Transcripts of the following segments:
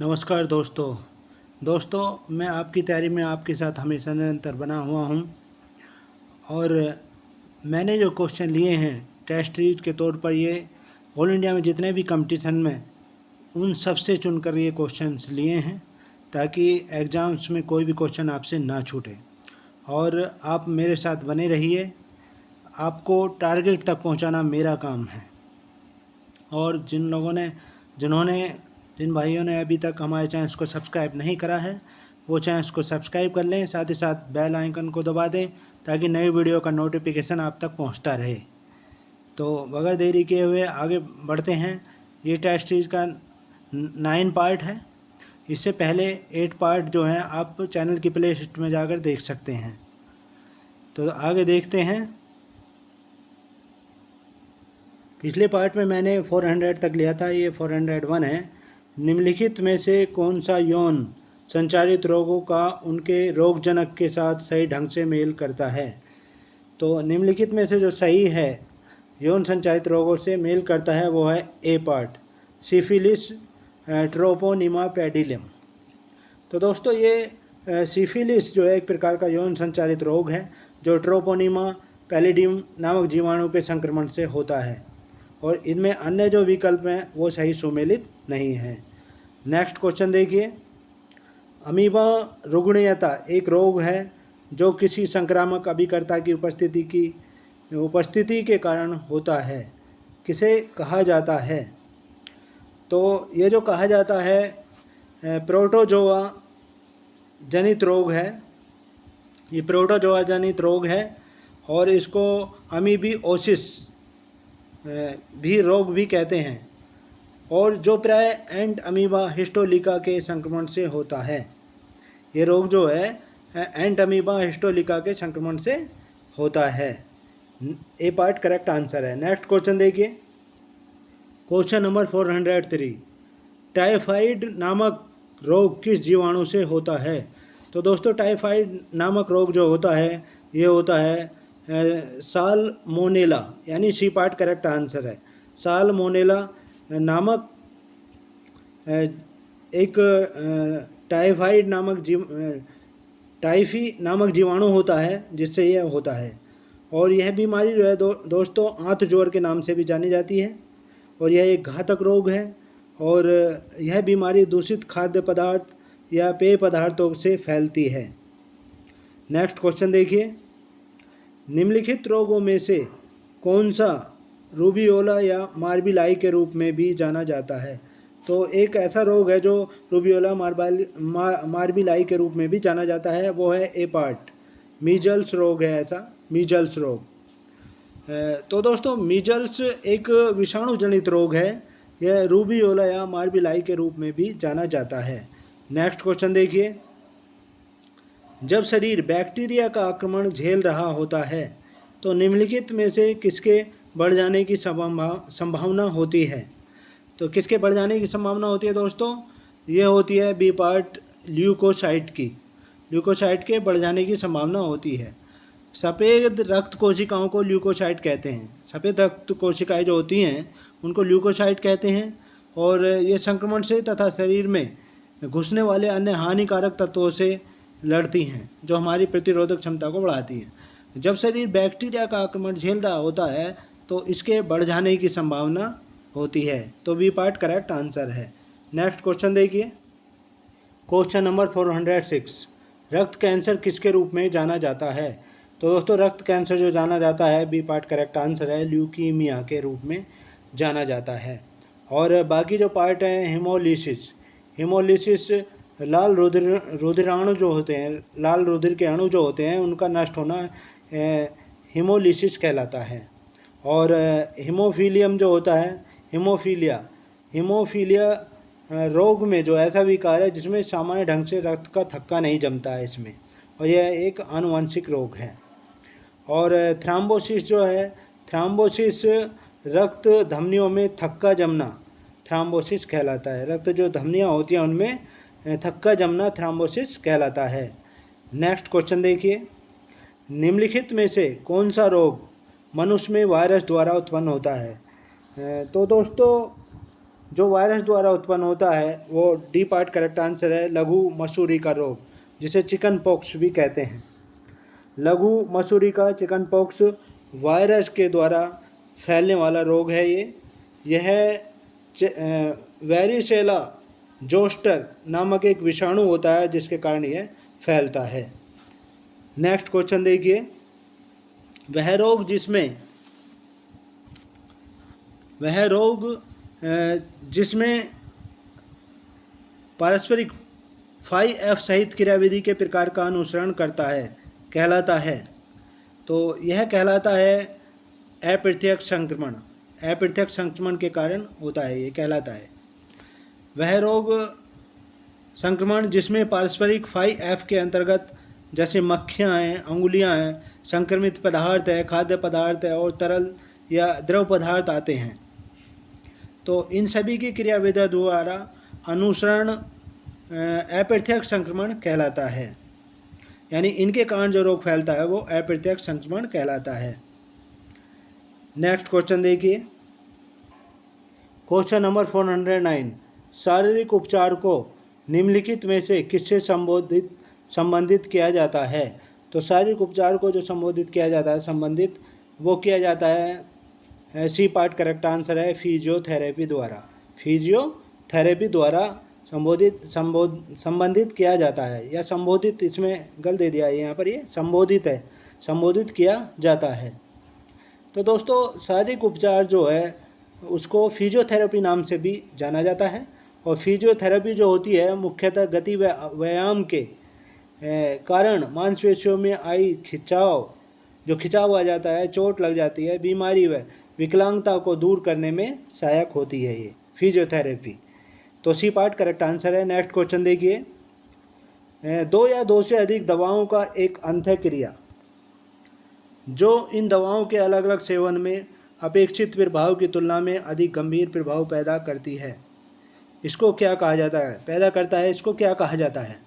नमस्कार दोस्तों, मैं आपकी तैयारी में आपके साथ हमेशा निरंतर बना हुआ हूं और मैंने जो क्वेश्चन लिए हैं टेस्ट सीरीज के तौर पर ये ऑल इंडिया में जितने भी कंपटीशन में उन सब से चुनकर ये क्वेश्चंस लिए हैं ताकि एग्ज़ाम्स में कोई भी क्वेश्चन आपसे ना छूटे और आप मेरे साथ बने रहिए। आपको टारगेट तक पहुंचाना मेरा काम है। और जिन भाइयों ने अभी तक हमारे चैनल को सब्सक्राइब नहीं करा है वो चैनल को सब्सक्राइब कर लें, साथ ही साथ बेल आइकन को दबा दें ताकि नई वीडियो का नोटिफिकेशन आप तक पहुंचता रहे। तो बगैर देरी किए हुए आगे बढ़ते हैं। ये टेस्ट सीरीज का 9 पार्ट है। इससे पहले 8 पार्ट जो हैं आप चैनल की प्ले लिस्ट में जाकर देख सकते हैं। तो आगे देखते हैं। पिछले पार्ट में मैंने 400 तक लिया था, ये 401 है। निम्नलिखित में से कौन सा यौन संचारित रोगों का उनके रोगजनक के साथ सही ढंग से मेल करता है? तो निम्नलिखित में से जो सही है यौन संचारित रोगों से मेल करता है वो है ए पार्ट, सिफिलिस ट्रोपोनिमा पैडिलम। तो दोस्तों ये सिफिलिस जो है एक प्रकार का यौन संचारित रोग है जो ट्रोपोनिमा पैलिडियम नामक जीवाणु के संक्रमण से होता है और इनमें अन्य जो विकल्प हैं वो सही सुमेलित नहीं है। नेक्स्ट क्वेश्चन देखिए। अमीबा रुग्णयता एक रोग है जो किसी संक्रामक अभिकर्ता की उपस्थिति के कारण होता है। किसे कहा जाता है? तो ये जो कहा जाता है प्रोटोजोआ जनित रोग है। ये प्रोटोजोआ जनित रोग है और इसको अमीबियोसिस भी रोग भी कहते हैं और जो प्राय एंट अमीबा हिस्टोलिका के संक्रमण से होता है। ये रोग जो है एंट अमीबा हिस्टोलिका के संक्रमण से होता है। ए पार्ट करेक्ट आंसर है। नेक्स्ट क्वेश्चन देखिए। Question number 403। टाइफाइड नामक रोग किस जीवाणु से होता है? तो दोस्तों टाइफाइड नामक रोग जो होता है ये होता है साल्मोनेला, यानी सी पार्ट करेक्ट आंसर है। साल्मोनेला नामक एक टाइफाइड नामक टाइफी नामक जीवाणु होता है जिससे यह होता है और यह बीमारी जो है दोस्तों आंत जोर के नाम से भी जानी जाती है और यह एक घातक रोग है और यह बीमारी दूषित खाद्य पदार्थ या पेय पदार्थों से फैलती है। नेक्स्ट क्वेश्चन देखिए। निम्नलिखित रोगों में से कौन सा रूबियोला या मार्बिलाई के रूप में भी जाना जाता है? तो एक ऐसा रोग है जो रूबियोला मार्बिलाई के रूप में भी जाना जाता है, वो है ए पार्ट मीजल्स रोग है। ऐसा मीजल्स रोग। तो दोस्तों मीजल्स एक विषाणु जनित रोग है। यह रूबियोला या मार्बिलाई के रूप में भी जाना जाता है। नेक्स्ट क्वेश्चन देखिए। जब शरीर बैक्टीरिया का आक्रमण झेल रहा होता है तो निम्नलिखित में से किसके बढ़ जाने की संभावना होती है? तो किसके बढ़ जाने की संभावना होती है दोस्तों? ये होती है बी पार्ट ल्यूकोसाइट की। ल्यूकोसाइट के बढ़ जाने की संभावना होती है। सफ़ेद रक्त कोशिकाओं को ल्यूकोसाइट कहते हैं। सफ़ेद रक्त कोशिकाएं जो होती हैं उनको ल्यूकोसाइट कहते हैं और ये संक्रमण से तथा शरीर में घुसने वाले अन्य हानिकारक तत्वों से लड़ती हैं जो हमारी प्रतिरोधक क्षमता को बढ़ाती हैं। जब शरीर बैक्टीरिया का आक्रमण झेल रहा होता है तो इसके बढ़ जाने की संभावना होती है। तो बी पार्ट करेक्ट आंसर है। नेक्स्ट क्वेश्चन देखिए। Question number 406। रक्त कैंसर किसके रूप में जाना जाता है? तो दोस्तों रक्त कैंसर जो जाना जाता है बी पार्ट करेक्ट आंसर है, ल्यूकीमिया के रूप में जाना जाता है। और बाकी जो पार्ट है हेमोलिसिस लाल रुधिराणु जो होते हैं, लाल रुधिर के अणु जो होते हैं उनका नष्ट होना हेमोलिसिस कहलाता है। और हीमोफीलियम जो होता है हीमोफीलिया रोग में जो ऐसा विकार है जिसमें सामान्य ढंग से रक्त का थक्का नहीं जमता है इसमें और यह एक आनुवंशिक रोग है। और थ्राम्बोसिस जो है, थ्राम्बोसिस रक्त धमनियों में थक्का जमना थ्राम्बोसिस कहलाता है। रक्त जो धमनियाँ होती हैं उनमें थक्का जमना थ्राम्बोसिस कहलाता है। नेक्स्ट क्वेश्चन देखिए। निम्नलिखित में से कौन सा रोग मनुष्य में वायरस द्वारा उत्पन्न होता है? तो दोस्तों जो वायरस द्वारा उत्पन्न होता है वो डी पार्ट करेक्ट आंसर है, लघु मसूरी का रोग, जिसे चिकन पॉक्स भी कहते हैं। लघु मसूरी का चिकन पॉक्स वायरस के द्वारा फैलने वाला रोग है। यह वेरिसेला जोस्टर नामक एक विषाणु होता है जिसके कारण यह फैलता है। नेक्स्ट क्वेश्चन देखिए, वह रोग जिसमें पारस्परिक 5F सहित क्रियाविधि के प्रकार का अनुसरण करता है कहलाता है। तो यह कहलाता है अप्रत्यक्ष संक्रमण। अप्रत्यक्ष संक्रमण के कारण होता है, ये कहलाता है। वह रोग संक्रमण जिसमें पारस्परिक 5F के अंतर्गत जैसे मक्खियाँ हैं, अंगुलियाँ हैं, संक्रमित पदार्थ है, खाद्य पदार्थ है और तरल या द्रव पदार्थ आते हैं। तो इन सभी की क्रियाविधि द्वारा अनुसरण अप्रत्यक्ष संक्रमण कहलाता है। यानी इनके कारण जो रोग फैलता है वो अप्रत्यक्ष संक्रमण कहलाता है। नेक्स्ट क्वेश्चन देखिए, क्वेश्चन नंबर 409, शारीरिक उपचार को निम्नलिखित में से किससे संबंधित किया जाता है? तो शारीरिक उपचार को जो संबोधित किया जाता है, संबंधित, वो किया जाता है, सी पार्ट करेक्ट आंसर है, फिजियोथेरेपी द्वारा। फिजियोथेरेपी द्वारा संबंधित किया जाता है, या संबोधित, इसमें गलत दे दिया है यहाँ पर, ये संबोधित है, संबोधित किया जाता है। तो दोस्तों शारीरिक उपचार जो है उसको फिजियोथेरेपी नाम से भी जाना जाता है। और फिजियोथेरेपी जो होती है मुख्यतः गति व्यायाम के कारण मांसपेशियों में आई खिंचाव आ जाता है, चोट लग जाती है, बीमारी व विकलांगता को दूर करने में सहायक होती है ये फिजियोथेरेपी। तो सी पार्ट करेक्ट आंसर है। नेक्स्ट क्वेश्चन देखिए, 2 या 2 से अधिक दवाओं का एक अंतःक्रिया जो इन दवाओं के अलग अलग सेवन में अपेक्षित प्रभाव की तुलना में अधिक गंभीर प्रभाव पैदा करती है, इसको क्या कहा जाता है? पैदा करता है, इसको क्या कहा जाता है?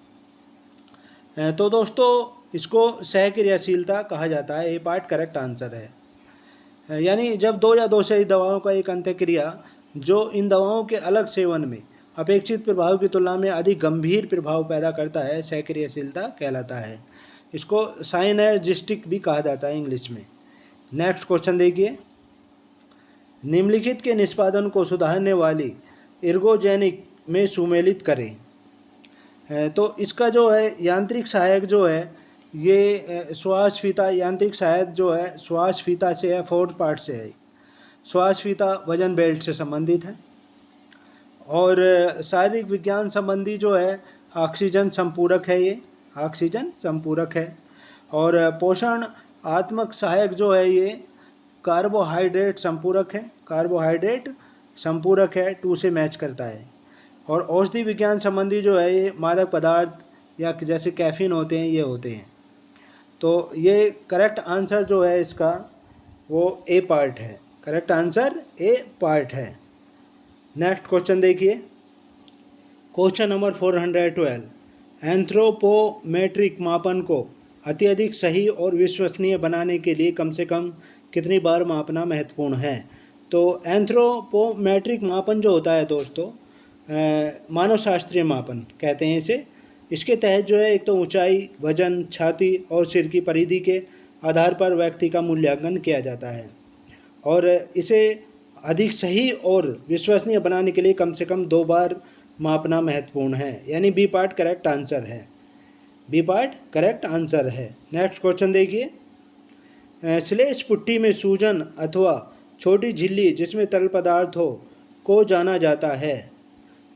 तो दोस्तों इसको सहक्रियाशीलता कहा जाता है, ए पार्ट करेक्ट आंसर है। यानी जब 2 या 2 से अधिक दवाओं का एक अंतःक्रिया जो इन दवाओं के अलग सेवन में अपेक्षित प्रभाव की तुलना में अधिक गंभीर प्रभाव पैदा करता है, सहक्रियाशीलता कहलाता है। इसको साइनर्जिस्टिक भी कहा जाता है इंग्लिश में। नेक्स्ट क्वेश्चन देखिए, निम्नलिखित के निष्पादन को सुधारने वाली एर्गोजेनिक में सुमेलित करें। तो इसका जो है यांत्रिक सहायक जो है ये श्वास फीता, यांत्रिक सहायक जो है श्वास फीता से है, 4th पार्ट से है। श्वास फीता वजन बेल्ट से संबंधित है। और शारीरिक विज्ञान संबंधी जो है ऑक्सीजन संपूरक है, ये ऑक्सीजन संपूरक है। और पोषण आत्मक सहायक जो है ये कार्बोहाइड्रेट संपूरक है, कार्बोहाइड्रेट संपूरक है, 2 से मैच करता है। और औषधि विज्ञान संबंधी जो है ये मादक पदार्थ या जैसे कैफीन होते हैं, ये होते हैं। तो ये करेक्ट आंसर जो है इसका वो ए पार्ट है, करेक्ट आंसर ए पार्ट है। नेक्स्ट क्वेश्चन देखिए, क्वेश्चन नंबर 412, एंथ्रोपोमेट्रिक मापन को अत्यधिक सही और विश्वसनीय बनाने के लिए कम से कम कितनी बार मापना महत्वपूर्ण है? तो एंथ्रोपोमेट्रिक मापन जो होता है दोस्तों, मानव शास्त्रीय मापन कहते हैं इसे। इसके तहत जो है एक तो ऊंचाई, वजन, छाती और सिर की परिधि के आधार पर व्यक्ति का मूल्यांकन किया जाता है। और इसे अधिक सही और विश्वसनीय बनाने के लिए कम से कम 2 बार मापना महत्वपूर्ण है। यानी बी पार्ट करेक्ट आंसर है, बी पार्ट करेक्ट आंसर है। नेक्स्ट क्वेश्चन देखिए, श्लेष पुट्टी में सूजन अथवा छोटी झिल्ली जिसमें तरल पदार्थ हो को जाना जाता है।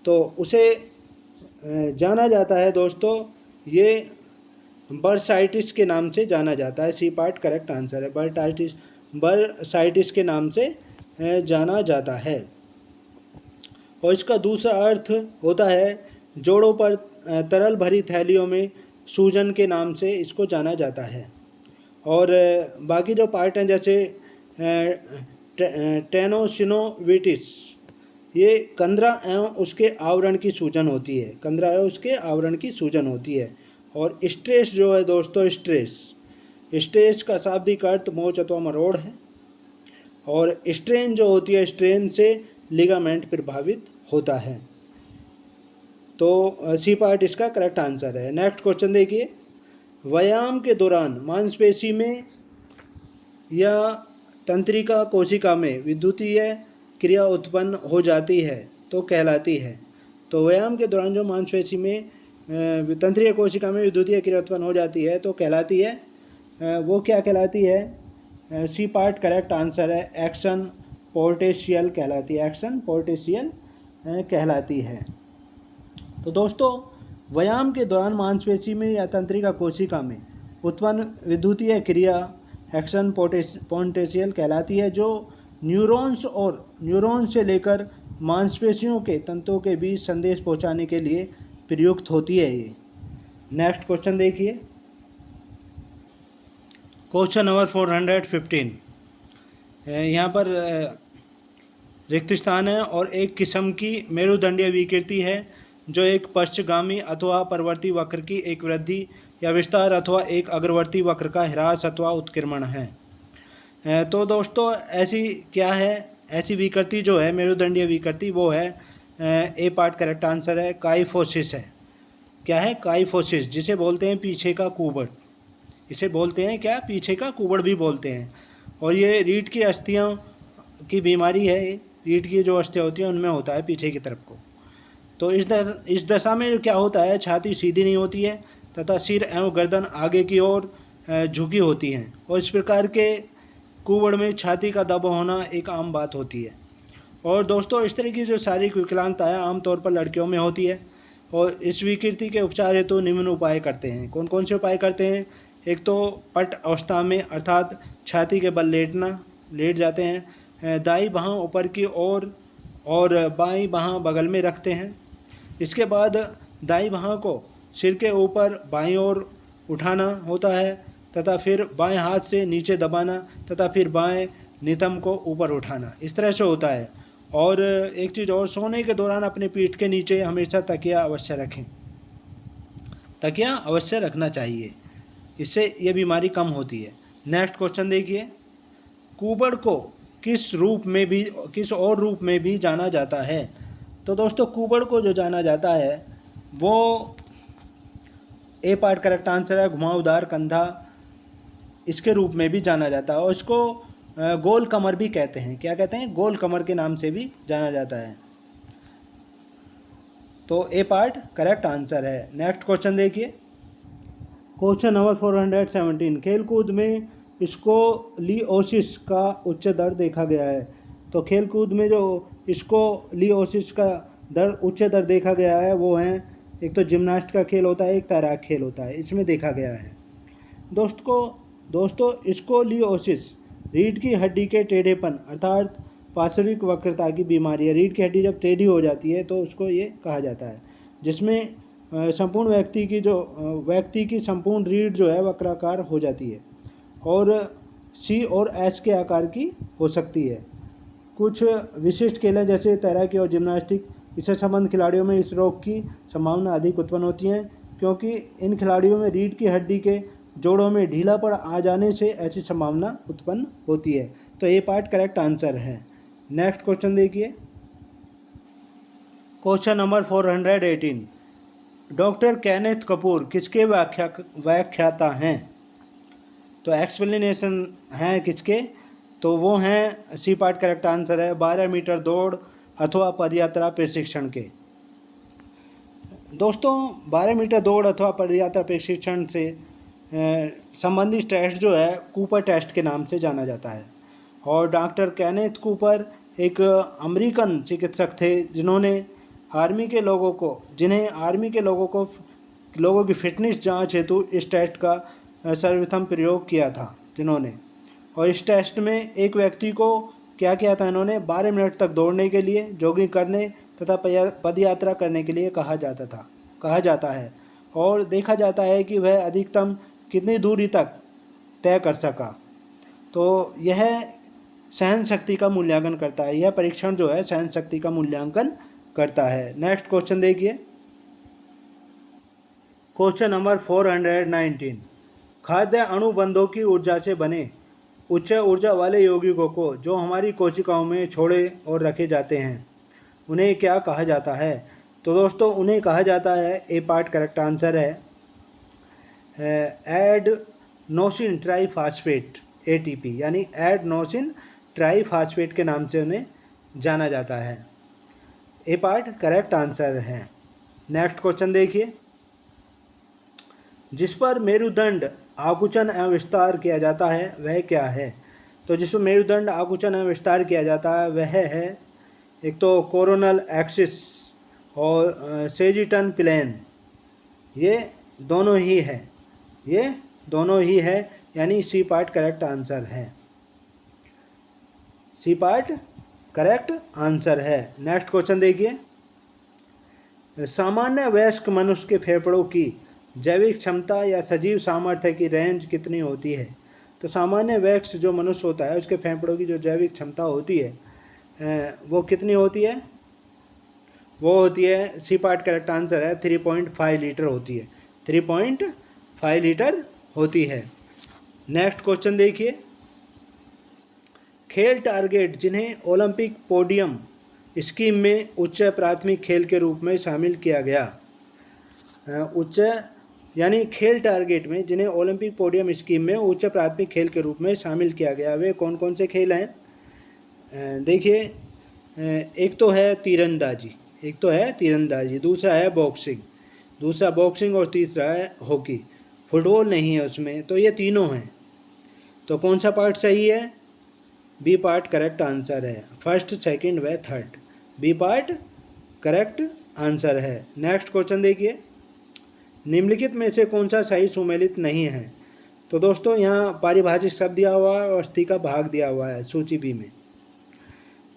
तो उसे जाना जाता है दोस्तों, ये बर्साइटिस के नाम से जाना जाता है। सी पार्ट करेक्ट आंसर है, बर्साइटिस के नाम से जाना जाता है। और इसका दूसरा अर्थ होता है जोड़ों पर तरल भरी थैलियों में सूजन के नाम से इसको जाना जाता है। और बाकी जो पार्ट हैं जैसे टेनोसिनोविटिस, ये कंदरा एवं उसके आवरण की सूजन होती है, कंदरा एवं उसके आवरण की सूजन होती है। और स्ट्रेस जो है दोस्तों, स्ट्रेस का शाब्दिक अर्थ मोच अथवा मरोड़ है। और स्ट्रेन जो होती है, स्ट्रेन से लिगामेंट प्रभावित होता है। तो सी पार्ट इसका करेक्ट आंसर है। नेक्स्ट क्वेश्चन देखिए, व्यायाम के दौरान मांसपेशी में या तंत्रिका कोशिका में विद्युतीय क्रिया उत्पन्न हो जाती है तो कहलाती है। तो व्यायाम के दौरान जो मांसपेशी में तंत्रिका कोशिका में विद्युतीय क्रिया उत्पन्न हो जाती है तो कहलाती है, वो क्या कहलाती है? सी पार्ट करेक्ट आंसर है, एक्शन पोटेंशियल कहलाती है। एक्शन पोटेंशियल कहलाती है। तो दोस्तों, व्यायाम के दौरान मांसपेशी में या तंत्रिका कोशिका में उत्पन्न विद्युतीय क्रिया एक्शन पोटेंशियल कहलाती है, जो न्यूरॉन्स से लेकर मांसपेशियों के तंतुओं के बीच संदेश पहुंचाने के लिए प्रयुक्त होती है ये। नेक्स्ट क्वेश्चन देखिए, क्वेश्चन नंबर 415। यहाँ पर रिक्त स्थान है और एक किस्म की मेरुदंडीय विकृति है जो एक पश्चगामी अथवा परवर्ती वक्र की एक वृद्धि या विस्तार अथवा एक अग्रवर्ती वक्र का ह्रास अथवा उत्क्रमण है। तो दोस्तों, ऐसी क्या है? ऐसी विकृति जो है मेरुदंडीय विकृति, वो है ए पार्ट करेक्ट आंसर है, काइफोसिस है। क्या है? काइफोसिस, जिसे बोलते हैं पीछे का कुबड़। इसे बोलते हैं क्या? पीछे का कुबड़ भी बोलते हैं। और ये रीढ़ की अस्थियों की बीमारी है। रीढ़ की जो अस्थियाँ होती हैं उनमें होता है पीछे की तरफ को। तो इस दशा में क्या होता है, छाती सीधी नहीं होती है तथा सिर एवं गर्दन आगे की ओर झुकी होती हैं, और इस प्रकार के कुबड़ में छाती का दबाव होना एक आम बात होती है। और दोस्तों, इस तरह की जो शारीरिक विकलांगताएँ आमतौर पर लड़कियों में होती है, और इस विकृति के उपचार हेतु निम्न उपाय करते हैं। कौन कौन से उपाय करते हैं? एक तो पट अवस्था में अर्थात छाती के बल लेट जाते हैं, दाईं बाँह ऊपर की ओर और बाईं बाँह बगल में रखते हैं। इसके बाद दाईं बाँह को सिर के ऊपर बाईं ओर उठाना होता है तथा फिर बाएं हाथ से नीचे दबाना तथा फिर बाएं नितंब को ऊपर उठाना, इस तरह से होता है। और एक चीज़ और, सोने के दौरान अपने पीठ के नीचे हमेशा तकिया अवश्य रखें। तकिया अवश्य रखना चाहिए, इससे ये बीमारी कम होती है। नेक्स्ट क्वेश्चन देखिए, कुबड़ को किस और रूप में भी जाना जाता है? तो दोस्तों, कुबड़ को जो जाना जाता है वो ए पार्ट करेक्ट आंसर है, घुमावदार कंधा, इसके रूप में भी जाना जाता है। और इसको गोल कमर भी कहते हैं। क्या कहते हैं? गोल कमर के नाम से भी जाना जाता है। तो ए पार्ट करेक्ट आंसर है। नेक्स्ट क्वेश्चन देखिए, क्वेश्चन नंबर 417। खेलकूद में स्कोलियोसिस का उच्च दर देखा गया है। तो खेलकूद में जो स्कोलियोसिस का उच्च दर देखा गया है वो है, एक तो जिम्नास्ट का खेल होता है, एक तैराक खेल होता है, इसमें देखा गया है। दोस्तों स्कोलियोसिस रीढ़ की हड्डी के टेढ़ेपन अर्थात पार्श्विक वक्रता की बीमारी है। रीढ़ की हड्डी जब टेढ़ी हो जाती है तो उसको ये कहा जाता है, जिसमें संपूर्ण व्यक्ति की संपूर्ण रीढ़ जो है वक्राकार हो जाती है और सी और एस के आकार की हो सकती है। कुछ विशिष्ट खेल जैसे तैराकी और जिम्नास्टिक, इससे संबंध खिलाड़ियों में इस रोग की संभावना अधिक उत्पन्न होती है, क्योंकि इन खिलाड़ियों में रीढ़ की हड्डी के जोड़ों में ढीलापन आ जाने से ऐसी संभावना उत्पन्न होती है। तो ये पार्ट करेक्ट आंसर है। नेक्स्ट क्वेश्चन देखिए, question number 418। Doctor Kenneth Kapoor किसके व्याख्याता हैं? तो एक्सप्लेनेशन हैं किसके? तो वो हैं, सी पार्ट करेक्ट आंसर है, 12 मीटर दौड़ अथवा पदयात्रा प्रशिक्षण के। दोस्तों, 12 मीटर दौड़ अथवा पदयात्रा प्रशिक्षण से संबंधित टेस्ट जो है कूपर टेस्ट के नाम से जाना जाता है। और डॉक्टर केनेथ कूपर एक अमेरिकन चिकित्सक थे जिन्हें आर्मी के लोगों की फिटनेस जांच हेतु इस टेस्ट का सर्वप्रथम प्रयोग किया था जिन्होंने। और इस टेस्ट में एक व्यक्ति को क्या किया था इन्होंने, 12 मिनट तक दौड़ने के लिए, जॉगिंग करने तथा पदयात्रा करने के लिए कहा जाता है। और देखा जाता है कि वह अधिकतम कितनी दूरी तक तय कर सका। तो यह सहन शक्ति का मूल्यांकन करता है। यह परीक्षण जो है सहन शक्ति का मूल्यांकन करता है। नेक्स्ट क्वेश्चन देखिए, क्वेश्चन नंबर 419। खाद्य अणुबंधों की ऊर्जा से बने उच्च ऊर्जा वाले यौगिकों को जो हमारी कोशिकाओं में छोड़े और रखे जाते हैं उन्हें क्या कहा जाता है? तो दोस्तों उन्हें कहा जाता है, ए पार्ट करेक्ट आंसर है एडनोसिन ट्राईफॉस्फेट, ATP, यानी एडनोसिन ट्राईफॉस्फेट के नाम से उन्हें जाना जाता है। ए पार्ट करेक्ट आंसर है। नेक्स्ट क्वेश्चन देखिए, जिस पर मेरुदंड आकुंचन एवं विस्तार किया जाता है वह क्या है? तो जिस पर मेरुदंड आकुंचन एवं विस्तार किया जाता है वह है, एक तो कोरोनल एक्सिस और सेजिटन प्लेन, ये दोनों ही है, यानी सी पार्ट करेक्ट आंसर है। सी पार्ट करेक्ट आंसर है। नेक्स्ट क्वेश्चन देखिए, सामान्य वयस्क मनुष्य के फेफड़ों की जैविक क्षमता या सजीव सामर्थ्य की रेंज कितनी होती है? तो सामान्य वयस्क जो मनुष्य होता है उसके फेफड़ों की जो जैविक क्षमता होती है वो कितनी होती है? वो होती है, सी पार्ट करेक्ट आंसर है, 3.5 लीटर होती है। 3.5 लीटर होती है। नेक्स्ट क्वेश्चन देखिए, खेल टारगेट जिन्हें ओलंपिक पोडियम स्कीम में उच्च प्राथमिक खेल के रूप में शामिल किया गया, उच्च यानी खेल टारगेट में जिन्हें ओलंपिक पोडियम स्कीम में उच्च प्राथमिक खेल के रूप में शामिल किया गया, वे कौन कौन से खेल हैं? देखिए, एक तो है तीरंदाजी, दूसरा है बॉक्सिंग और तीसरा है हॉकी। फुटबॉल नहीं है उसमें, तो ये तीनों हैं। तो कौन सा पार्ट सही है? बी पार्ट करेक्ट आंसर है। फर्स्ट, सेकंड व third, B part correct answer है। नेक्स्ट क्वेश्चन देखिए, निम्नलिखित में से कौन सा सही सुमेलित नहीं है? तो दोस्तों यहाँ पारिभाषिक शब्द दिया हुआ है और अस्थि का भाग दिया हुआ है सूची बी में।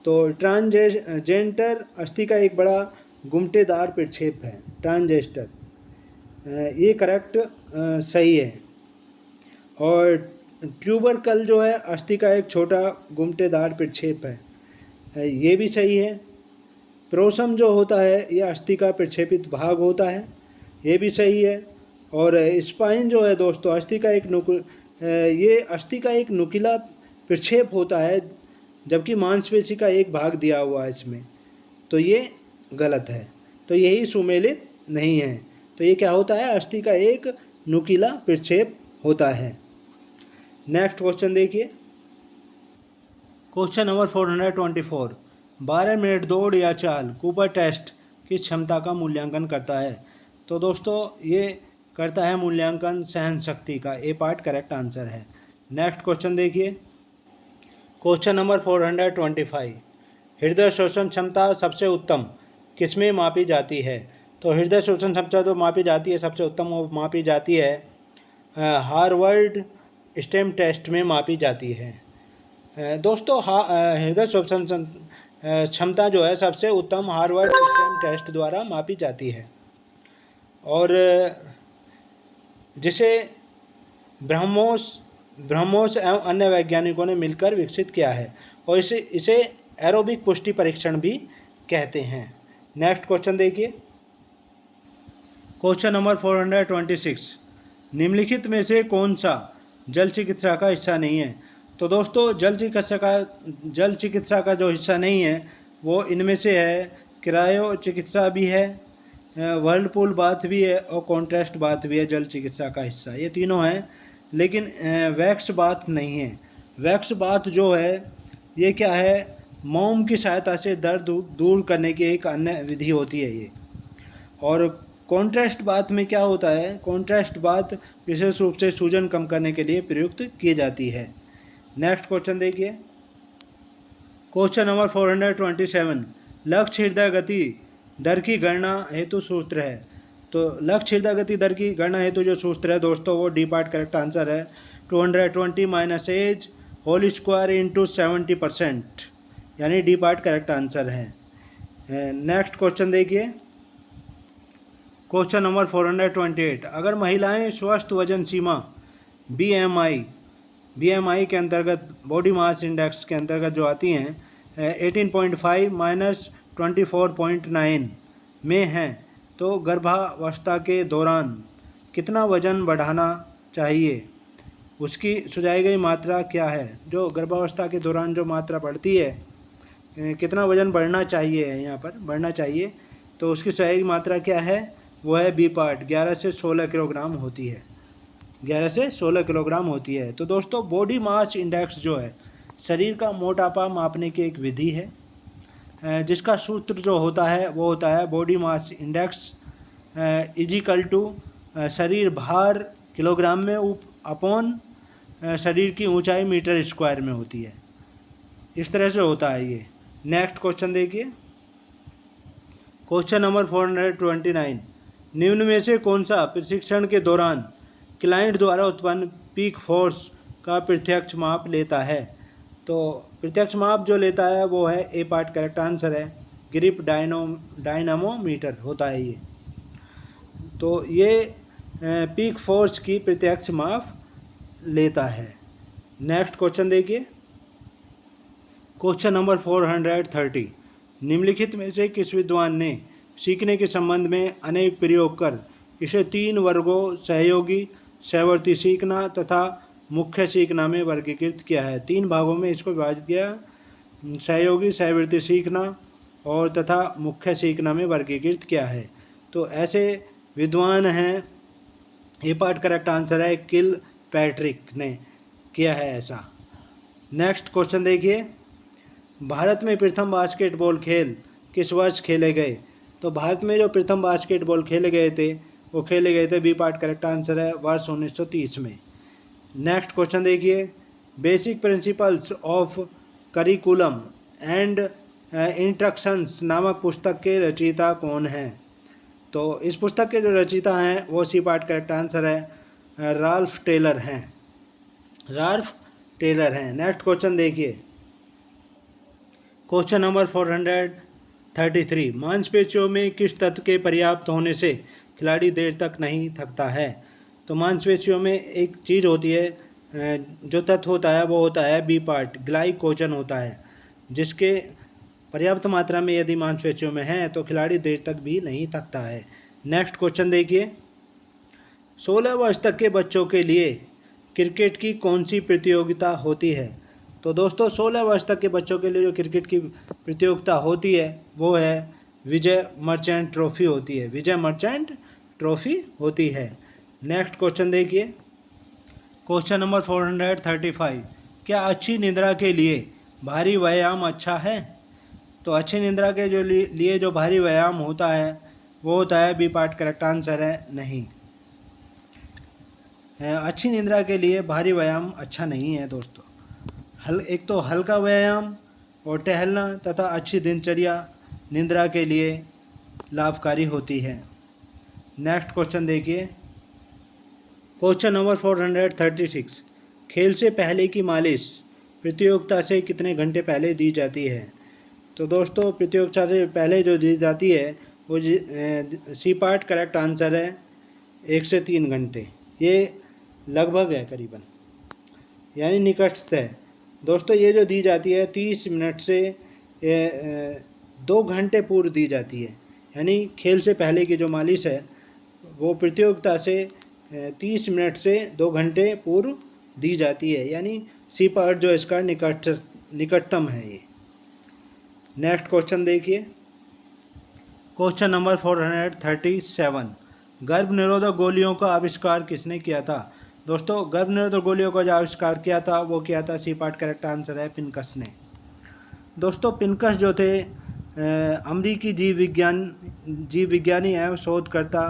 तो ट्रांसजेंडर अस्थि का एक बड़ा गुमटेदार प्रक्षेप है, ट्रांसजेस्टर, ये करेक्ट सही है। और ट्यूबरकल जो है अस्थि का एक छोटा गुमटेदार प्रक्षेप है, ये भी सही है। प्रोसम जो होता है ये अस्थि का प्रक्षेपित भाग होता है, ये भी सही है। और स्पाइन जो है दोस्तों अस्थि का एक नुकीला प्रक्षेप होता है, जबकि मांसपेशी का एक भाग दिया हुआ है इसमें, तो ये गलत है। तो यही सुमेलित नहीं है। तो ये क्या होता है? अस्थि का एक नुकीला प्रक्षेप होता है। नेक्स्ट क्वेश्चन देखिए, क्वेश्चन नंबर 424, 12 मिनट दौड़ या चाल कूपर टेस्ट किस क्षमता का मूल्यांकन करता है? तो दोस्तों ये करता है मूल्यांकन सहन शक्ति का, ए पार्ट करेक्ट आंसर है। नेक्स्ट क्वेश्चन देखिए, क्वेश्चन नंबर 425, हृदय शोषण क्षमता सबसे उत्तम किसमें मापी जाती है? तो हृदय शोषण क्षमता जो मापी जाती है सबसे उत्तम वो मापी जाती है हार्वर्ड स्टेम टेस्ट में मापी जाती है। दोस्तों हृदय शोषण क्षमता जो है सबसे उत्तम हार्वर्ड स्टेम टेस्ट द्वारा मापी जाती है, और जिसे ब्रह्मोस एवं अन्य वैज्ञानिकों ने मिलकर विकसित किया है, और इसे एरोबिक पुष्टि परीक्षण भी कहते हैं। नेक्स्ट क्वेश्चन देखिए, क्वेश्चन नंबर 426, निम्नलिखित में से कौन सा जल चिकित्सा का हिस्सा नहीं है? तो दोस्तों जल चिकित्सा का जो हिस्सा नहीं है वो इनमें से है, क्रायो चिकित्सा भी है, वर्लपूल बाथ भी है और कॉन्ट्रास्ट बाथ भी है जल चिकित्सा का हिस्सा। ये तीनों हैं, लेकिन वैक्स बाथ नहीं है। वैक्स बाथ जो है ये क्या है? मोम की सहायता से दर्द दूर करने की एक अन्य विधि होती है ये। और कॉन्ट्रास्ट बाथ में क्या होता है? कॉन्ट्रास्ट बाथ विशेष रूप से सूजन कम करने के लिए प्रयुक्त की जाती है। नेक्स्ट क्वेश्चन देखिए, क्वेश्चन नंबर 427, लक्ष्य हृदय गति दर की गणना हेतु सूत्र है। तो लक्ष्य हृदय गति दर की गणना हेतु जो सूत्र है दोस्तों वो डी पार्ट करेक्ट आंसर है, 220 minus age whole square into 70%, यानी डी पार्ट करेक्ट आंसर है। नेक्स्ट क्वेश्चन देखिए, क्वेश्चन नंबर 428, अगर महिलाएं स्वस्थ वजन सीमा BMI के अंतर्गत, बॉडी मास इंडेक्स के अंतर्गत जो आती हैं 18.5 माइनस 24.9 में हैं, तो गर्भावस्था के दौरान कितना वजन बढ़ाना चाहिए? उसकी सुझाई गई मात्रा क्या है? जो गर्भावस्था के दौरान जो मात्रा बढ़ती है कितना वज़न बढ़ना चाहिए है, यहाँ पर बढ़ना चाहिए, तो उसकी सही मात्रा क्या है, वो है बी पार्ट 11 से 16 किलोग्राम होती है, 11 से 16 किलोग्राम होती है। तो दोस्तों बॉडी मास इंडेक्स जो है शरीर का मोटापा मापने की एक विधि है, जिसका सूत्र जो होता है वो होता है body mass index equal to शरीर भार किलोग्राम में अपॉन शरीर की ऊंचाई मीटर स्क्वायर में होती है। इस तरह से होता है ये। नेक्स्ट क्वेश्चन देखिए, क्वेश्चन नंबर 429, निम्न में से कौन सा प्रशिक्षण के दौरान क्लाइंट द्वारा उत्पन्न पीक फोर्स का प्रत्यक्ष माप लेता है। तो प्रत्यक्ष माप जो लेता है वो है ए पार्ट, करेक्ट आंसर है ग्रिप डायनामोमीटर होता है ये। तो ये पीक फोर्स की प्रत्यक्ष माप लेता है। नेक्स्ट क्वेश्चन देखिए, क्वेश्चन नंबर 430, निम्नलिखित में से किस विद्वान ने सीखने के संबंध में अनेक प्रयोग कर इसे 3 वर्गों सहयोगी, सहवर्ती सीखना तथा मुख्य सीखना में वर्गीकृत किया है। 3 भागों में इसको विभाजित किया, सहयोगी, सहवर्ती सीखना और तथा मुख्य सीखना में वर्गीकृत किया है। तो ऐसे विद्वान हैं, ए पार्ट करेक्ट आंसर है किल पैट्रिक ने किया है ऐसा। नेक्स्ट क्वेश्चन देखिए, भारत में प्रथम बास्केटबॉल खेल किस वर्ष खेले गए। तो भारत में जो प्रथम बास्केटबॉल खेले गए थे वो खेले गए थे, बी पार्ट करेक्ट आंसर है वर्ष 1930 में। नेक्स्ट क्वेश्चन देखिए, basic principles of curriculum and instructions नामक पुस्तक के रचयिता कौन हैं। तो इस पुस्तक के जो रचयिता हैं वो सी पार्ट करेक्ट आंसर है राल्फ टेलर हैं, राल्फ टेलर हैं। नेक्स्ट क्वेश्चन देखिए, क्वेश्चन नंबर 433, मांसपेशियों में किस तत्व के पर्याप्त होने से खिलाड़ी देर तक नहीं थकता है। तो मांसपेशियों में एक चीज़ होती है, जो तत्व होता है वो होता है बी पार्ट ग्लाइकोजन होता है, जिसके पर्याप्त मात्रा में यदि मांसपेशियों में है तो खिलाड़ी देर तक भी नहीं थकता है। नेक्स्ट क्वेश्चन देखिए, 16 वर्ष तक के बच्चों के लिए क्रिकेट की कौन सी प्रतियोगिता होती है। तो दोस्तों 16 वर्ष तक के बच्चों के लिए जो क्रिकेट की प्रतियोगिता होती है वो है विजय मर्चेंट ट्रॉफी होती है, विजय मर्चेंट ट्रॉफी होती है। नेक्स्ट क्वेश्चन देखिए, क्वेश्चन नंबर 435, क्या अच्छी निद्रा के लिए भारी व्यायाम अच्छा है। तो अच्छी निद्रा के जो लिए जो भारी व्यायाम होता है वो होता है बी पार्ट करेक्ट आंसर है नहीं, अच्छी निद्रा के लिए भारी व्यायाम अच्छा नहीं है दोस्तों। एक तो हल्का व्यायाम और टहलना तथा अच्छी दिनचर्या निद्रा के लिए लाभकारी होती है। नेक्स्ट क्वेश्चन देखिए, क्वेश्चन नंबर 436, खेल से पहले की मालिश प्रतियोगिता से कितने घंटे पहले दी जाती है। तो दोस्तों प्रतियोगिता से पहले जो दी जाती है वो सी पार्ट करेक्ट आंसर है 1 से 3 घंटे, ये लगभग है करीबन, यानी निकटस्थ है दोस्तों। ये जो दी जाती है 30 मिनट से 2 घंटे पूर्व दी जाती है, यानी खेल से पहले की जो मालिश है वो प्रतियोगिता से 30 मिनट से 2 घंटे पूर्व दी जाती है, यानी सी पार्ट जो इसका निकटतम है ये। नेक्स्ट क्वेश्चन देखिए, क्वेश्चन नंबर 437, गर्भ निरोधक गोलियों का आविष्कार किसने किया था। दोस्तों गर्भ निरोधक गोलियों का जो आविष्कार किया था वो किया था, सी पार्ट करेक्ट आंसर है पिनकस ने। दोस्तों पिनकस जो थे अमेरिकी जीव विज्ञानी एवं शोधकर्ता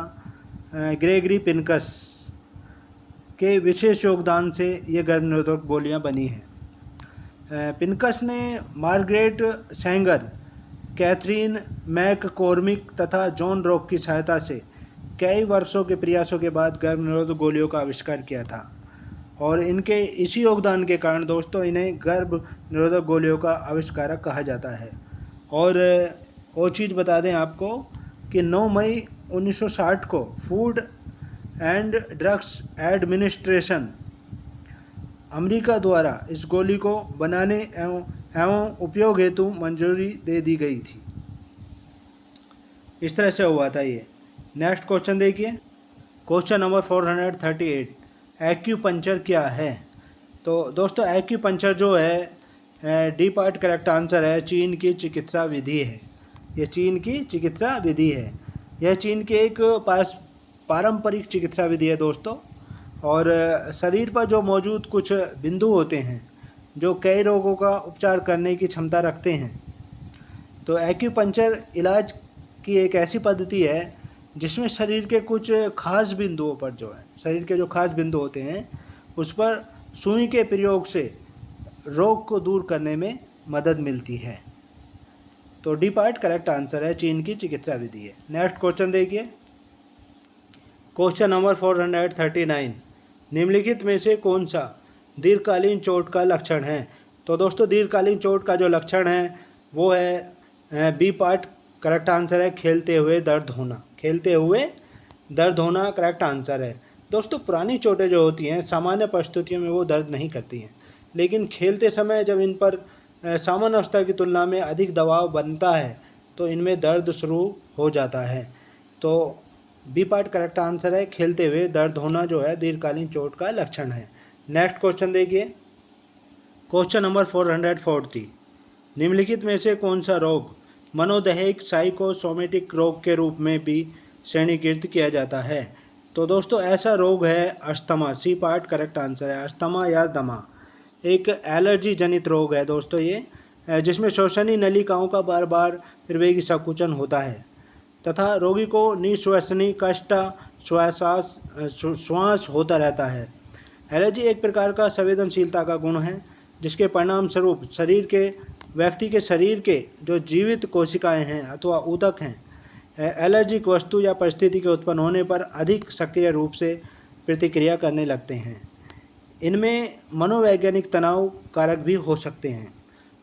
ग्रेगरी पिनकस के विशेष योगदान से ये गर्भ निरोधक गोलियाँ बनी हैं। पिनकस ने मार्गरेट सेंगर, कैथरीन मैककॉर्मिक तथा जॉन रॉक की सहायता से कई वर्षों के प्रयासों के बाद गर्भ निरोधक गोलियों का आविष्कार किया था, और इनके इसी योगदान के कारण दोस्तों इन्हें गर्भ निरोधक गोलियों का आविष्कारक कहा जाता है। और चीज़ बता दें आपको कि 9 मई 1960 को food and drugs administration America द्वारा इस गोली को बनाने एवं उपयोग हेतु मंजूरी दे दी गई थी। इस तरह से हुआ था ये। नेक्स्ट क्वेश्चन देखिए, क्वेश्चन नंबर 438, एक्यूपंक्चर क्या है। तो दोस्तों एक्यूपंक्चर जो है डी पार्ट करेक्ट आंसर है, चीन की चिकित्सा विधि है। ये चीन की चिकित्सा विधि है। यह चीन की एक पारंपरिक चिकित्सा विधि है दोस्तों। और शरीर पर जो मौजूद कुछ बिंदु होते हैं जो कई रोगों का उपचार करने की क्षमता रखते हैं। तो एक्यूपंक्चर इलाज की एक ऐसी पद्धति है जिसमें शरीर के कुछ खास बिंदुओं पर जो है, शरीर के जो खास बिंदु होते हैं उस पर सुई के प्रयोग से रोग को दूर करने में मदद मिलती है। तो डी पार्ट करेक्ट आंसर है, चीन की चिकित्सा विधि है। नेक्स्ट क्वेश्चन देखिए, क्वेश्चन नंबर 439, निम्नलिखित में से कौन सा दीर्घकालीन चोट का लक्षण है। तो दोस्तों दीर्घकालीन चोट का जो लक्षण है वो है बी पार्ट करेक्ट आंसर है, खेलते हुए दर्द होना। खेलते हुए दर्द होना करेक्ट आंसर है। दोस्तों पुरानी चोटें जो होती हैं सामान्य परिस्थितियों में वो दर्द नहीं करती हैं, लेकिन खेलते समय जब इन पर सामान्य अवस्था की तुलना में अधिक दबाव बनता है तो इनमें दर्द शुरू हो जाता है। तो बी पार्ट करेक्ट आंसर है, खेलते हुए दर्द होना जो है दीर्घकालीन चोट का लक्षण है। नेक्स्ट क्वेश्चन देखिए, क्वेश्चन नंबर 440, निम्नलिखित में से कौन सा रोग मनोदैहिक साइकोसोमेटिक रोग के रूप में भी श्रेणीकृत किया जाता है। तो दोस्तों ऐसा रोग है asthma. C part correct answer है, अस्थमा या दमा एक एलर्जी जनित रोग है दोस्तों ये, जिसमें श्वसनीय नलिकाओं का बार बार निर्वेगी संकुचन होता है तथा रोगी को निश्वसनीय कष्ट श्वास होता रहता है। एलर्जी एक प्रकार का संवेदनशीलता का गुण है जिसके परिणाम स्वरूप व्यक्ति के शरीर के जो जीवित कोशिकाएं हैं अथवा ऊतक हैं एलर्जिक वस्तु या परिस्थिति के उत्पन्न होने पर अधिक सक्रिय रूप से प्रतिक्रिया करने लगते हैं। इनमें मनोवैज्ञानिक तनाव कारक भी हो सकते हैं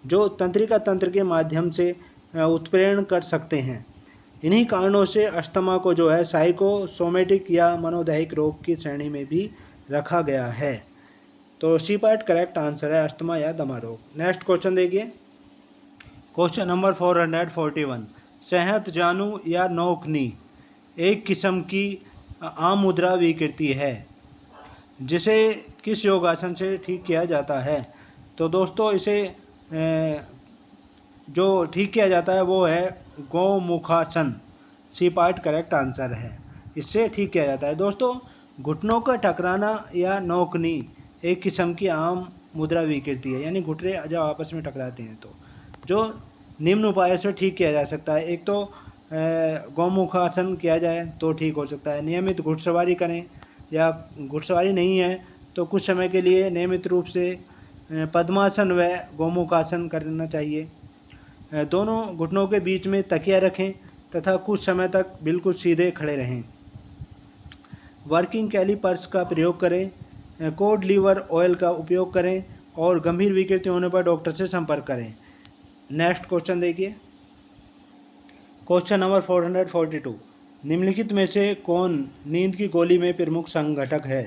जो तंत्रिका तंत्र के माध्यम से उत्प्रेरण कर सकते हैं। इन्हीं कारणों से अस्थमा को जो है साइकोसोमेटिक या मनोदैहिक रोग की श्रेणी में भी रखा गया है। तो सी पार्ट करेक्ट आंसर है, अस्थमा या दमा रोग। नेक्स्ट क्वेश्चन देखिए, क्वेश्चन नंबर 441, सेहत जानू या नोकनी एक किस्म की आम मुद्रा विकृति है जिसे किस योगासन से ठीक किया जाता है। तो दोस्तों इसे जो ठीक किया जाता है वो है गौमुखासन। सी पार्ट करेक्ट आंसर है, इससे ठीक किया जाता है। दोस्तों घुटनों का टकराना या नोकनी एक किस्म की आम मुद्रा विकृति है, यानी घुटने जब आपस में टकराते हैं तो जो निम्न उपायों से ठीक किया जा सकता है। एक तो गौमुखासन किया जाए तो ठीक हो सकता है। नियमित घुड़सवारी करें, या घुड़सवारी नहीं है तो कुछ समय के लिए नियमित रूप से पद्मासन व गौमुखासन करना चाहिए। दोनों घुटनों के बीच में तकिया रखें तथा कुछ समय तक बिल्कुल सीधे खड़े रहें। वर्किंग कैलिपर्स का प्रयोग करें, कोड लीवर ऑयल का उपयोग करें और गंभीर विकृति होने पर डॉक्टर से संपर्क करें। नेक्स्ट क्वेश्चन देखिए, क्वेश्चन नंबर 442, निम्नलिखित में से कौन नींद की गोली में प्रमुख संघटक है।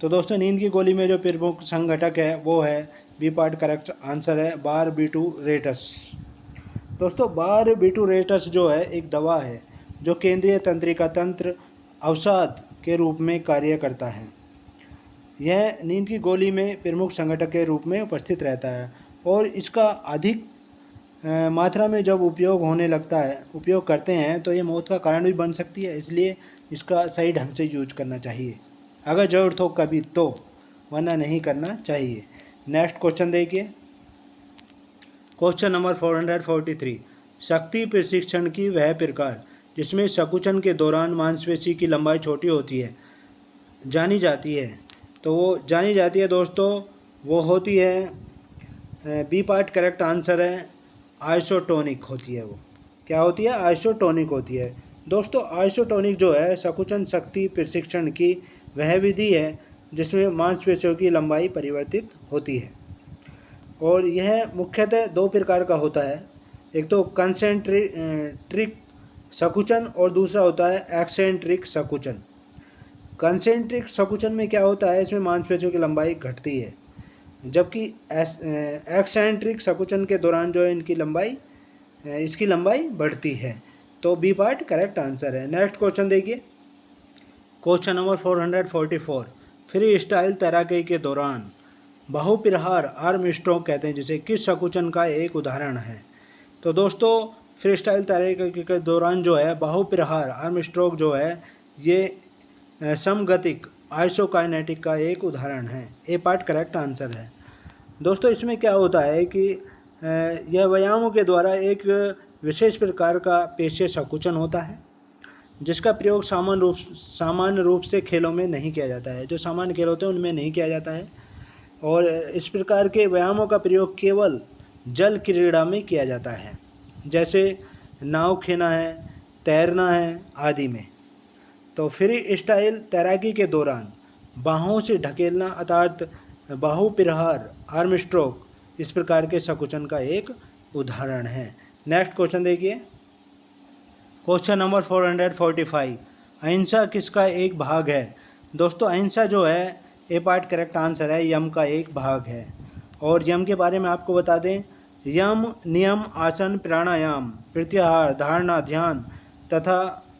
तो दोस्तों नींद की गोली में जो प्रमुख संघटक है वो है बी पार्ट करेक्ट आंसर है बारबिटूरेटस। दोस्तों बारबिटूरेटस जो है एक दवा है जो केंद्रीय तंत्रिका तंत्र अवसाद के रूप में कार्य करता है। यह नींद की गोली में प्रमुख संघटक के रूप में उपस्थित रहता है और इसका अधिक मात्रा में जब उपयोग करते हैं तो ये मौत का कारण भी बन सकती है, इसलिए इसका सही ढंग से यूज करना चाहिए अगर ज़रूरत हो कभी तो, वरना नहीं करना चाहिए। नेक्स्ट क्वेश्चन देखिए, क्वेश्चन नंबर 443, शक्ति प्रशिक्षण की वह प्रकार जिसमें संकुचन के दौरान मांसपेशी की लंबाई छोटी होती है जानी जाती है। तो वो जानी जाती है दोस्तों, वो होती है बी पार्ट करेक्ट आंसर है आइसोटोनिक होती है। वो क्या होती है? आइसोटोनिक होती है। दोस्तों आइसोटोनिक जो है संकुचन शक्ति प्रशिक्षण की वह विधि है जिसमें मांसपेशियों की लंबाई परिवर्तित होती है और यह मुख्यतः दो प्रकार का होता है। एक तो कंसेंट्रिक संकुचन और दूसरा होता है एक्सेंट्रिक संकुचन। कंसेंट्रिक संकुचन में क्या होता है, इसमें मांसपेशियों की लंबाई घटती है, जबकि एक्सेंट्रिक संकुचन के दौरान जो है इसकी लंबाई बढ़ती है। तो बी पार्ट करेक्ट आंसर है। नेक्स्ट क्वेश्चन देखिए, क्वेश्चन नंबर 444, फ्री स्टाइल तैराकी के दौरान बाहुप्रहार आर्म स्ट्रोक कहते हैं जिसे, किस संकुचन का एक उदाहरण है? तो दोस्तों फ्री स्टाइल तैराकी के दौरान जो है बाहुप्रहार आर्म स्ट्रोक जो है ये समगतिक आइसोकाइनेटिक का एक उदाहरण है। ए पार्ट करेक्ट आंसर है। दोस्तों इसमें क्या होता है कि यह व्यायामों के द्वारा एक विशेष प्रकार का पेशीय संकुचन होता है जिसका प्रयोग सामान्य रूप से खेलों में नहीं किया जाता है। जो सामान्य खेल होते हैं उनमें नहीं किया जाता है और इस प्रकार के व्यायामों का प्रयोग केवल जल क्रीड़ा में किया जाता है, जैसे नाव खेना है, तैरना है आदि में। तो फ्री स्टाइल तैराकी के दौरान बाहों से ढकेलना अर्थात बाहुप्रहार आर्म स्ट्रोक इस प्रकार के संकुचन का एक उदाहरण है। नेक्स्ट क्वेश्चन देखिए, क्वेश्चन नंबर 445, अहिंसा किसका एक भाग है? दोस्तों अहिंसा जो है ए पार्ट करेक्ट आंसर है, यम का एक भाग है। और यम के बारे में आपको बता दें, यम नियम, आसन, प्राणायाम, प्रत्याहार, धारणा, ध्यान तथा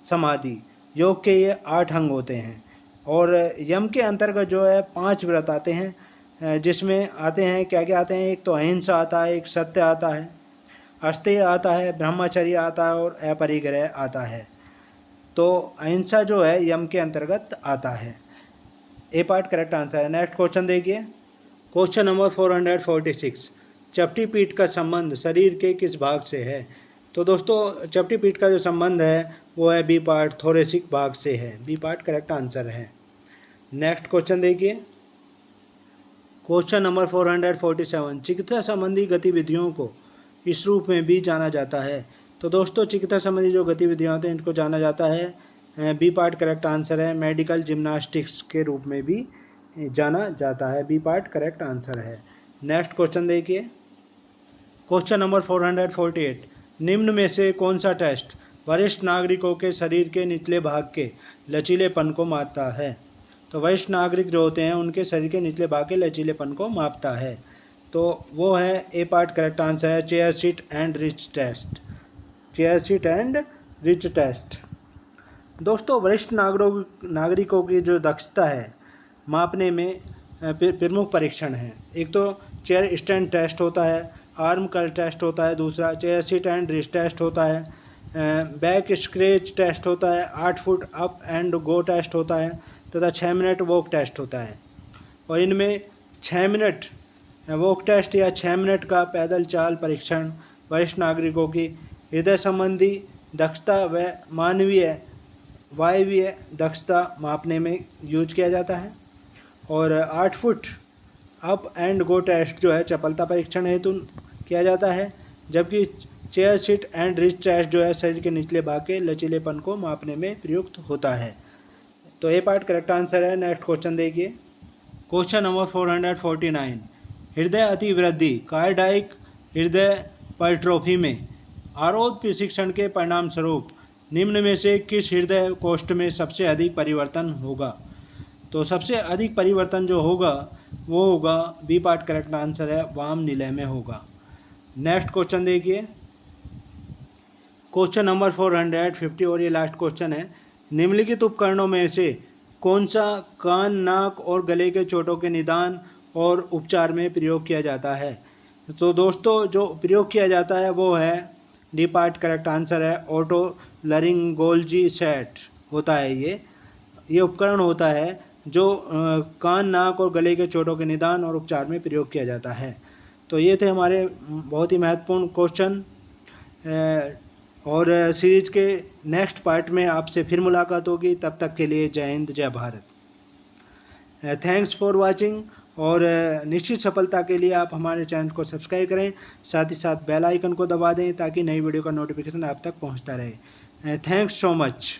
समाधि योग के ये 8 अंग होते हैं। और यम के अंतर्गत जो है 5 व्रत आते हैं जिसमें आते हैं क्या क्या आते हैं, एक तो अहिंसा आता है, एक सत्य आता है, अस्तेय आता है, ब्रह्मचर्य आता है और अपरिग्रह आता है। तो अहिंसा जो है यम के अंतर्गत आता है। ए पार्ट करेक्ट आंसर है। नेक्स्ट क्वेश्चन देखिए, क्वेश्चन नंबर 446, चपटी पीठ का संबंध शरीर के किस भाग से है? तो दोस्तों चपटी पीठ का जो संबंध है वो है बी पार्ट थोरेसिक भाग से है। बी पार्ट करेक्ट आंसर है। नेक्स्ट क्वेश्चन देखिए, क्वेश्चन नंबर 447, चिकित्सा संबंधी गतिविधियों को इस रूप में भी जाना जाता है। तो दोस्तों चिकित्सा संबंधी जो गतिविधियाँ होती हैं इनको जाना जाता है, बी पार्ट करेक्ट आंसर है, मेडिकल जिम्नास्टिक्स के रूप में भी जाना जाता है। बी पार्ट करेक्ट आंसर है। नेक्स्ट क्वेश्चन देखिए, क्वेश्चन नंबर 448, निम्न में से कौन सा टेस्ट वरिष्ठ नागरिकों के शरीर के निचले भाग के लचीलेपन को मापता है? तो वरिष्ठ नागरिक जो होते हैं उनके शरीर के निचले भाग के लचीलेपन को मापता है, तो वो है ए पार्ट करेक्ट आंसर है, chair sit and reach test. Chair sit and reach test. दोस्तों वरिष्ठ नागरिकों की जो दक्षता है मापने में प्रमुख परीक्षण है। एक तो चेयर स्टैंड टेस्ट होता है, आर्म कर्ल टेस्ट होता है, दूसरा chair sit and reach test होता है, बैक स्क्रैच टेस्ट होता है, 8 foot up and go test होता है तथा 6 मिनट वॉक टेस्ट होता है। और इनमें 6 मिनट वॉक टेस्ट या 6 मिनट का पैदल चाल परीक्षण वरिष्ठ नागरिकों की हृदय संबंधी दक्षता व मानवीय वायवीय दक्षता मापने में यूज किया जाता है। और 8 foot up and go test जो है चपलता परीक्षण हेतु किया जाता है, जबकि chair sit and reach test जो है शरीर के निचले भाग के लचीलेपन को मापने में प्रयुक्त होता है। तो ए पार्ट करेक्ट आंसर है। नेक्स्ट क्वेश्चन देखिए, क्वेश्चन नंबर 449, हृदय अतिवृद्धि कार्डियक हृदय परट्रोफी में आरोग्य प्रशिक्षण के परिणाम स्वरूप निम्न में से किस हृदय कोष्ठ में सबसे अधिक परिवर्तन होगा? तो सबसे अधिक परिवर्तन जो होगा वो होगा बी पार्ट करेक्ट आंसर है, वाम निलय में होगा। नेक्स्ट क्वेश्चन देखिए, क्वेश्चन नंबर 450 और ये लास्ट क्वेश्चन है, निम्नलिखित उपकरणों में से कौन सा कान, नाक और गले के चोटों के निदान और उपचार में प्रयोग किया जाता है? तो दोस्तों जो प्रयोग किया जाता है वो है डी पार्ट करेक्ट आंसर है, ऑटो लरिंगोलॉजी सेट होता है। ये उपकरण होता है जो कान, नाक और गले के चोटों के निदान और उपचार में प्रयोग किया जाता है। तो ये थे हमारे बहुत ही महत्वपूर्ण क्वेश्चन। और सीरीज के नेक्स्ट पार्ट में आपसे फिर मुलाकात होगी। तब तक के लिए जय हिंद, जय भारत। Thanks for watching. और निश्चित सफलता के लिए आप हमारे चैनल को सब्सक्राइब करें, साथ ही साथ बेल आइकन को दबा दें ताकि नई वीडियो का नोटिफिकेशन आप तक पहुंचता रहे। Thanks so much.